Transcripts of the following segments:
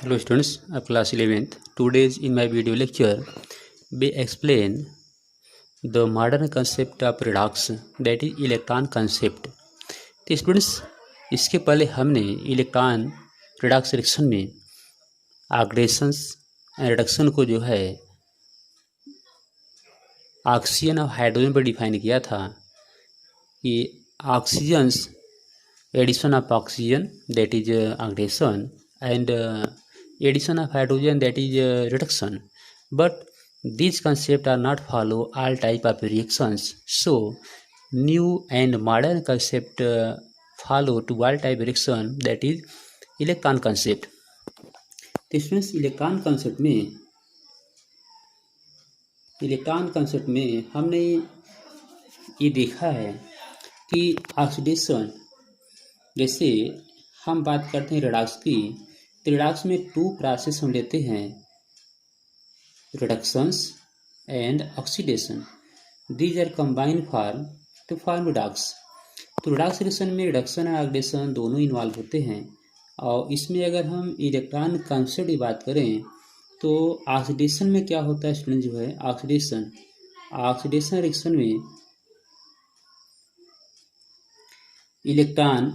Hello students of class 11th. Today in my video lecture we explain the modern concept of redox, that is electron concept. तो students इसके पहले हमने electron redox reaction में oxidations and reduction को जो है oxygen और hydrogen पर डिफाइन किया था कि oxygen's addition of oxygen that is oxidation and addition of hydrogen that is reduction, but these concepts are not follow all type of reactions. So new and modern concept follow to all type reaction, that is electron concept. तो students electron concept में हमने ये देखा है कि oxidation, जैसे हम बात करते हैं रिडॉक्स की, तो रिडॉक्स में टू प्रोसेस हम लेते हैं, reductions and oxidation. These are combined to form redox. तो रिडॉक्स रिएक्शन में रिडक्शन और ऑक्सीडेशन दोनों इन्वॉल्व होते हैं. और इसमें अगर हम इलेक्ट्रॉन कंसेप्ट की बात करें तो ऑक्सीडेशन में क्या होता है स्टूडेंट, जो है ऑक्सीडेशन रिएक्शन में इलेक्ट्रॉन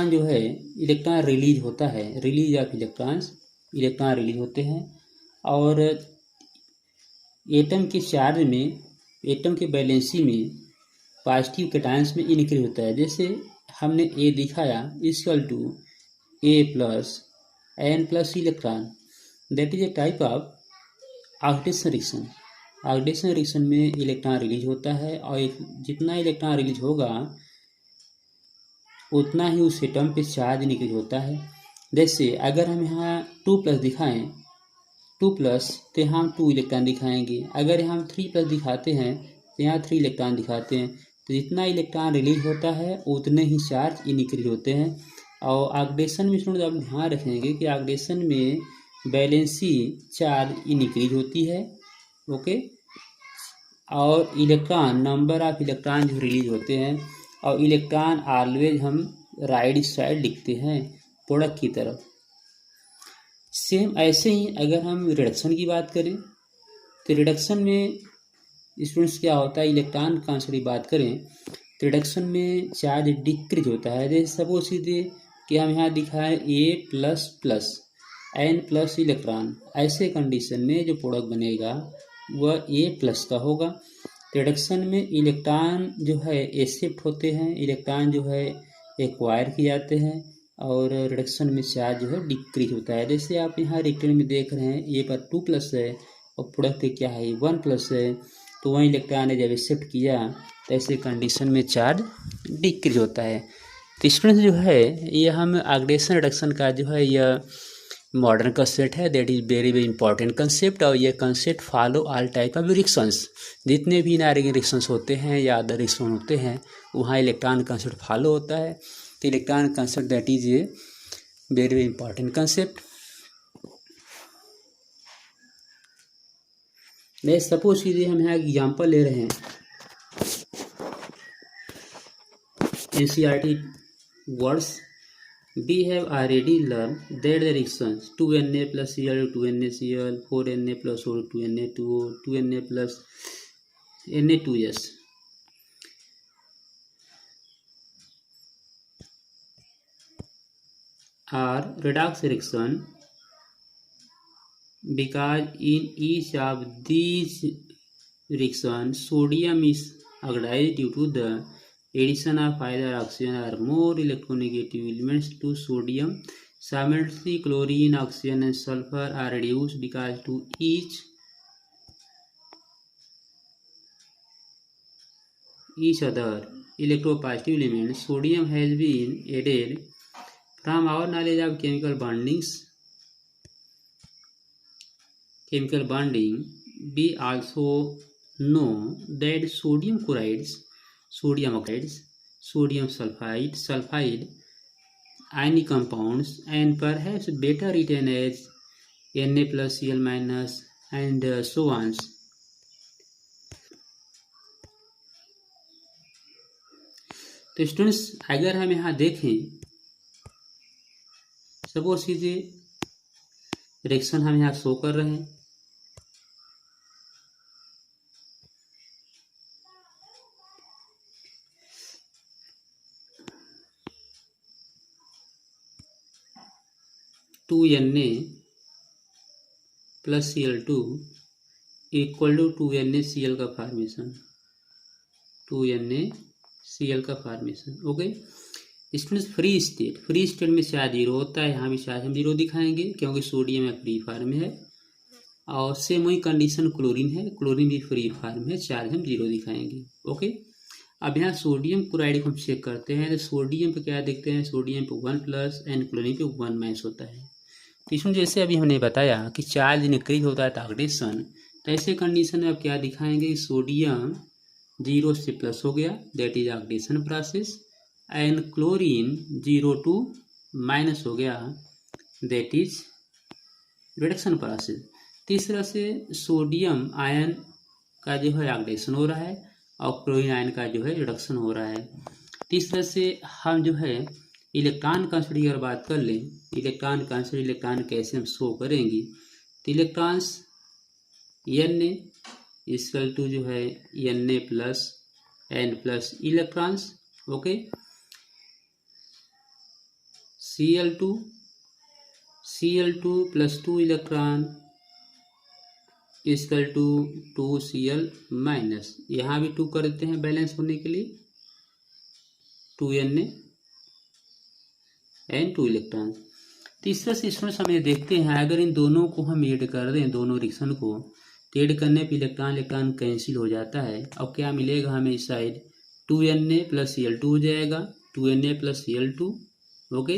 जो है इलेक्ट्रॉन रिलीज होता है, रिलीज ऑफ इलेक्ट्रॉन रिलीज होते हैं. और एटम के चार्ज में, एटम के वैलेंसी में पॉजिटिव कैटायंस में इंक्रीज होता है. जैसे हमने ए दिखाया equal to A plus N plus electron, that is a type of oxidation reaction. Oxidation reaction में इलेक्ट्रॉन रिलीज होता है और जितना इलेक्ट्रॉन रिलीज होगा उतना ही उस एटम पे चार्ज इंक्रीज होता है. जैसे अगर हम यहाँ 2+ दिखाएं, 2+ तो यहाँ 2 इलेक्ट्रॉन दिखाएंगे. अगर यहाँ 3+ दिखाते हैं तो यहाँ 3 इलेक्ट्रॉन दिखाते हैं. तो जितना इलेक्ट्रॉन रिलीज होता है उतने ही चार्ज इंक्रीज होते हैं. और ऑक्सीडेशन में स्टूडेंट आप ध्यान रखेंगे कि ऑक्सीडेशन में वैलेंसी चार्ज इंक्रीज होती है, ओके, और इलेक्ट्रॉन, नंबर ऑफ इलेक्ट्रॉन जो रिलीज होते हैं, और इलेक्ट्रॉन ऑलवेज हम राइट साइड लिखते हैं प्रोडक्ट की तरफ. सेम ऐसे ही अगर हम रिडक्शन की बात करें तो रिडक्शन में स्टूडेंट्स क्या होता है, इलेक्ट्रॉन कांसेप्ट की बात करें तो रिडक्शन में चार्ज डिक्रीज होता है. जैसे सपोज सीधे कि हम यहाँ दिखाएं A++ N+ इलेक्ट्रॉन, ऐसे कंडीशन में जो प्रोडक्ट बनेगा वह A+ का होगा. रिडक्शन में इलेक्ट्रॉन जो है एक्सेप्ट होते हैं, इलेक्ट्रॉन जो है एक्वायर किए जाते हैं, और रिडक्शन में चार्ज जो है डिक्रीज होता है. जैसे आप यहाँ रिएक्टेंट में देख रहे हैं ए पर 2+ है और प्रोडक्ट पे क्या है 1+ है, तो वही इलेक्ट्रॉन ने जब एक्सेप्ट किया तो ऐसे कंडीशन में चार्ज डिक्रीज होता है. तो स्टूडेंट्स जो है ये हम ऑक्सीडेशन रिडक्शन का जो है यह मॉडर्न कंसेप्ट है, that is very very important concept. और ये concept follow all type of reactions. जितने भी इनऑर्गेनिक रिएक्शंस होते हैं या अदर रिएक्शन होते हैं वहाँ इलेक्ट्रॉन कंसेप्ट फॉलो होता है. तो electron concept that is a very very important concept. मैं सपोज कीजिए हम यहाँ एग्जाम्पल ले रहे हैं, NCERT words. We have already learned that the reactions 2Na plus Cl to 2NaCl, 4Na plus O to Na2O, 2Na plus Na2S are redox reaction because in each of these reactions sodium is oxidized due to the addition of either oxygen or more electronegative elements to sodium. Simultaneously chlorine, oxygen and sulfur are reduced because to each other electropositive element sodium has been added. From our knowledge of chemical bonding, we also know that sodium chlorides, sodium oxides, sodium sulfide, ionic compounds, and perhaps better written as Na+Cl- and so on. तो students अगर हम यहाँ देखें suppose कीजिए reaction हम यहाँ show कर रहे हैं, two Na plus Cl2 equal to NaCl का फॉर्मेशन, 2NaCl का फॉर्मेशन। ओके, इसमें फ्री स्टेट में चार्ज जीरो होता है, यहाँ भी चार्ज हम जीरो दिखाएंगे क्योंकि सोडियम है फ्री फॉर्म है। और सेम वही कंडीशन क्लोरीन है, क्लोरीन भी फ्री फॉर्म है, चार्ज हम जीरो दिखाएंगे। ओके, अब यहाँ सोडियम क्लोराइड को हम चेक करते हैं, तो सोडियम पे क्या देखते हैं, सोडियम पे 1+ एंड क्लोरीन पे 1- होता है। तो इसमें जैसे अभी हमने बताया कि चार्ज इंक्रीज होता है तो ऑक्सीडेशन, तो ऐसे कंडीशन में अब क्या दिखाएंगे, सोडियम 0 से प्लस हो गया, that is oxidation process, and chlorine 0 to minus हो गया, दैट इज रिडक्शन प्रोसेस। तीसरा से सोडियम आयन का जो है ऑक्सीडेशन हो रहा है और क्लोरीन आयन का जो है रिडक्शन हो रहा है। तीसरा से हम जो है इलेक्ट्रॉन कंसंट्रेशन की अगर बात कर लें, इलेक्ट्रॉन कंसंट्रेशन, इलेक्ट्रॉन कैसे हम शो करेंगे, तो इलेक्ट्रॉन्स Na इक्वल टू जो है Na plus N plus electrons. Okay, Cl2 plus 2 electron equal to 2Cl minus, यहाँ भी 2 कर देते हैं बैलेंस होने के लिए, 2Na एंड 2 इलेक्ट्रॉन। तीसरा से इसमें हमें देखते हैं, अगर इन दोनों को हम ऐड कर दें, दोनों रिएक्शन को, तो ऐड करने पर इलेक्ट्रॉन कैंसिल हो जाता है और क्या मिलेगा हमें इस साइड, 2Na प्लस Cl2 हो जाएगा, 2Na प्लस Cl2। ओके,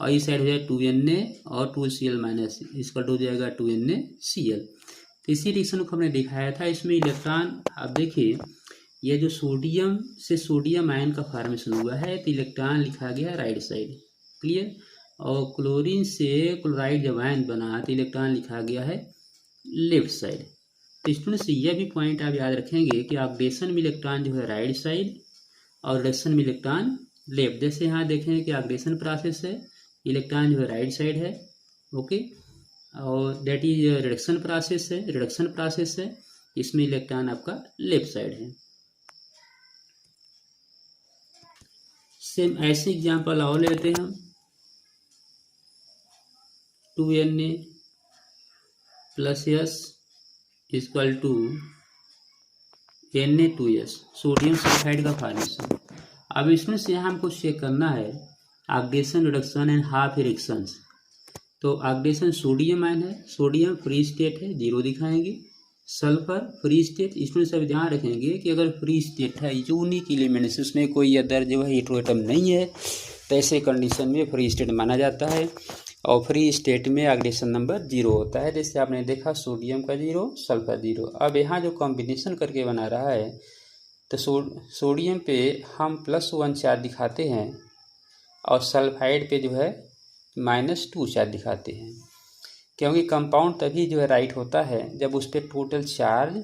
और इस साइड हो जाएगा 2Na और 2Cl माइनस, इसका हो जाएगा 2NaCl। तो इसी रिएक्शन को हमने दिखाया था, इसमें इलेक्ट्रॉन, अब देखिए यह जो सोडियम से सोडियम आयन का फॉर्मेशन हुआ है, तो इलेक्ट्रॉन लिखा गया राइट साइड, क्लियर। और क्लोरीन से क्लोराइड जब आयन बना तो इलेक्ट्रॉन लिखा गया है लेफ्ट साइड। तो स्टूडेंट्स यह भी पॉइंट आप याद रखेंगे कि ऑक्सीडेशन में इलेक्ट्रॉन जो है राइट साइड और रिडक्शन में इलेक्ट्रॉन लेफ्ट। जैसे यहाँ देखें कि ऑक्सीडेशन प्रोसेस है, इलेक्ट्रॉन जो है राइट साइड है, ओके, और दैट इज रिडक्शन प्रोसेस है, इसमें इलेक्ट्रॉन आपका लेफ्ट साइड है। सेम ऐसे एग्जांपल और लेते हैं हम, 2Na plus S equal to Na2S, sodium sulphide का फॉर्मेशन। अब इसमें से यहाँ हमको चेक करना है oxidation, reduction and half reactions. तो ऑक्सीडेशन सोडियम आयन है, सोडियम फ्री स्टेट है, जीरो दिखाएंगे, सल्फर फ्री स्टेट। इसमें सब ध्यान रखेंगे कि अगर फ्री स्टेट है, यूनिक एलिमेंट से, उसमें कोई अदर जो है हेटेरो एटम नहीं है, तो ऐसे कंडीशन में फ्री स्टेट माना जाता है। और फ्री स्टेट में ऑक्सीडेशन नंबर 0 होता है, जैसे आपने देखा सोडियम का 0, सल्फर 0। अब यहाँ जो कॉम्बिनेशन करके बना रहा है, तो सोडियम पे हम +1 चार्ज दिखाते हैं और सल्फाइड पे जो है -2 चार्ज दिखाते हैं, क्योंकि कंपाउंड तभी जो है राइट होता है जब उस पर total charge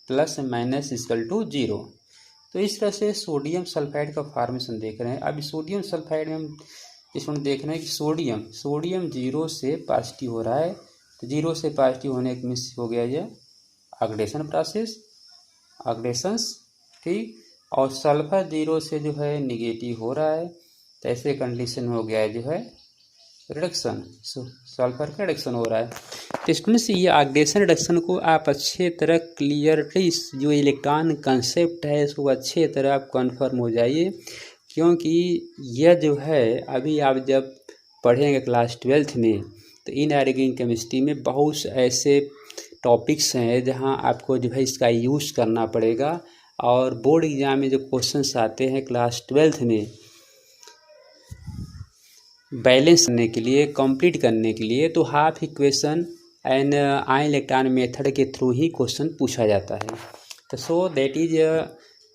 plus minus equal to 0। तो इस तरह से सोडियम सल्फाइड का फॉर्मेशन देख रहे हैं। अब सोडियम सल्फाइड में हम इसमें देख रहे हैं कि सोडियम 0 से पॉजिटिव हो रहा है, तो 0 से पॉजिटिव होने के मिस हो गया ये ऑक्सीडेशन प्रोसेस, ऑक्सीडेशंस, ठीक। और सल्फर 0 से जो है निगेटिव हो रहा है, तो ऐसे कंडीशन में हो गया है जो है रिडक्शन, सल्फर का रिडक्शन हो रहा है। तो स्टूडेंट्स ये ऑक्सीडेशन रिडक्शन को आप अच्छे तरह क्लियरली, जो इलेक्ट्रॉन कंसेप्ट है इसको अच्छे तरह आप कन्फर्म हो जाइए, क्योंकि यह जो है अभी आप जब पढ़ेंगे क्लास 12th में, तो इनऑर्गेनिक केमिस्ट्री में बहुत ऐसे टॉपिक्स हैं जहां आपको जो है इसका यूज़ करना पड़ेगा। और बोर्ड एग्जाम में जो क्वेश्चंस आते हैं क्लास 12th में, बैलेंस करने के लिए, कंप्लीट करने के लिए, तो half equation and ion electron method के थ्रू ही क्वेश्चन पूछा जाता है। तो so that is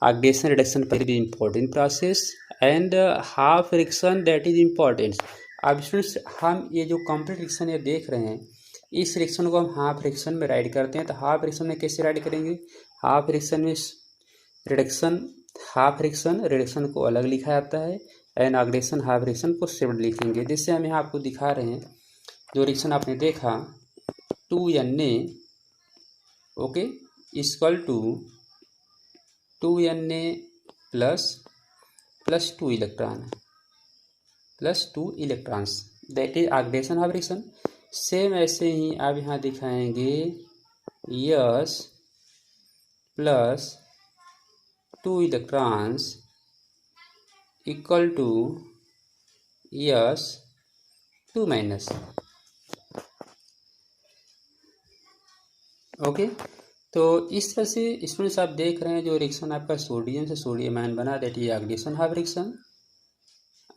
oxidation reduction पर important process and half reaction that is important. अब स्टूडेंट्स हम ये जो कंप्लीट रिएक्शन ये देख रहे हैं, इस रिएक्शन को हम हाफ रिएक्शन में राइट करते हैं। तो हाफ रिएक्शन में कैसे राइट करेंगे, हाफ रिएक्शन में रिडक्शन, हाफ रिएक्शन को अलग लिखा जाता है एंड ऑक्सीडेशन हाफ रिएक्शन को सेपरेट लिखेंगे। जैसे हम यहाँ आपको दिखा रहे हैं, जो रिएक्शन आपने देखा 2Na okay equal to 2Na plus 2 electron plus 2 electrons, that is oxidation half reaction. Same ऐसे ही आप यहाँ दिखाएंगे S plus 2 electrons equal to S 2 minus. Okay, तो इस तरह से स्टूडेंट्स आप देख रहे हैं जो रिएक्शन आपका सोडियम से सोडियम आयन बना, that is oxidation half reaction.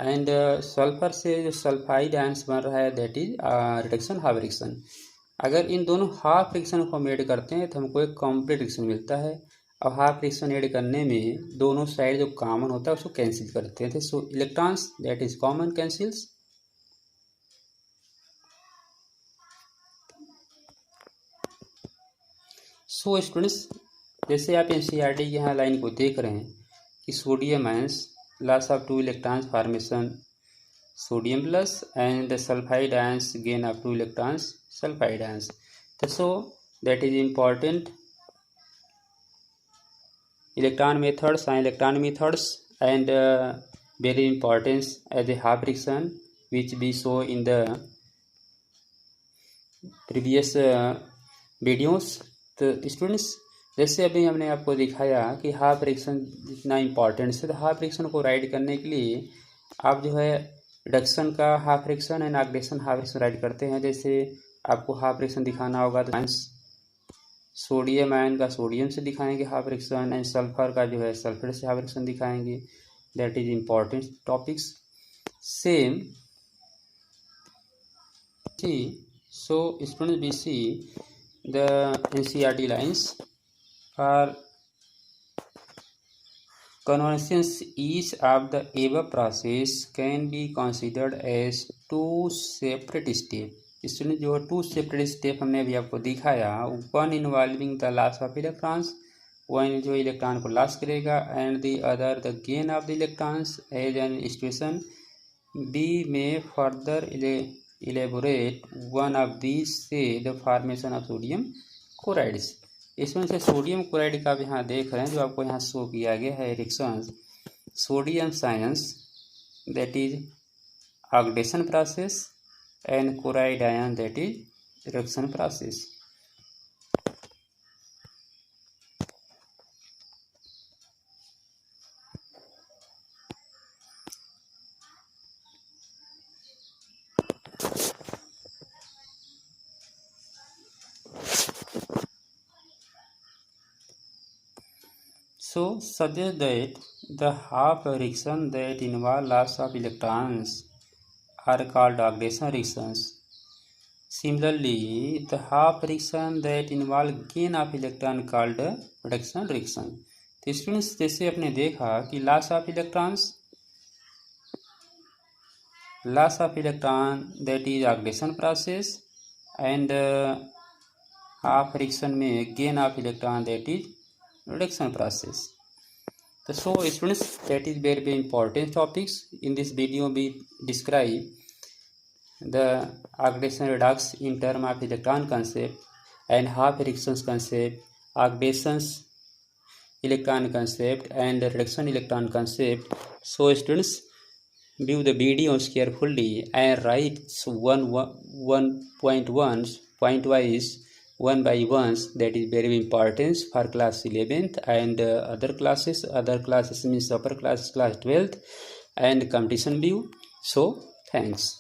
And sulphur से जो सल्फाइड आयन्स बन रहा है, that is reduction half reaction. अगर इन दोनों हाफ रिएक्शन को हम ऐड करते हैं तो हमको एक कॉम्प्लीट रिएक्शन मिलता है। और हाफ रिएक्शन ऐड करने में दोनों साइड जो कॉमन होता है उसको कैंसिल करते हैं। सो electrons that is common cancels. So students, जैसे आप एनसीईआरटी की यहाँ लाइन को देख रहे हैं कि sodium ions loss of 2 electrons formation sodium plus and sulphide ions gain of 2 electrons sulphide ions. So that is important electron methods and electron methods, and very important as a half reaction which we saw in the previous videos। तो students, जैसे अभी हमने आपको दिखाया कि half reaction इतना important है, तो हाफ रिएक्शन को राइट करने के लिए आप जो है रिडक्शन का half reaction and oxidation half reaction right करते हैं। जैसे आपको हाफ रिएक्शन दिखाना होगा तो सोडियम आयन का सोडियम से दिखाएंगे हाफ रिएक्शन, एंड सल्फर का जो है सल्फर से हाफ रिएक्शन दिखाएंगे। That is important topics. Same so student we see the NCERT lines for conversions each of the above process can be considered as 2 separate steps। Student जो 2 separate step हमने अभी आपको दिखाया, one involving the loss of electrons, one जो electron को loss करेगा, and the other the gain of the electrons as an situation B में further elaborate one of these say the formation of sodium chlorides. इसमें से sodium chloride का आप यहाँ देख रहे हैं, जो आपको यहाँ शो किया गया है reaction sodium science that is oxidation process and chloride ion that is reduction process। So suggest that the half reaction that involve loss of electrons are called oxidation reactions। Similarly, the half reaction that involve gain of electron called reduction reaction। तो students, जैसे आपने देखा कि loss of electron that is oxidation process, and half reaction में gain of electron that is reduction process. तो so students, that is very very important topics. In this video we describe the oxidation redox in term of electron concept and half reactions concept, oxidations electron concept and reduction electron concept। So students, view the videos carefully and write one point wise one by ones, that is very important for class 11th and other classes means upper class 12th and competition view। So thanks।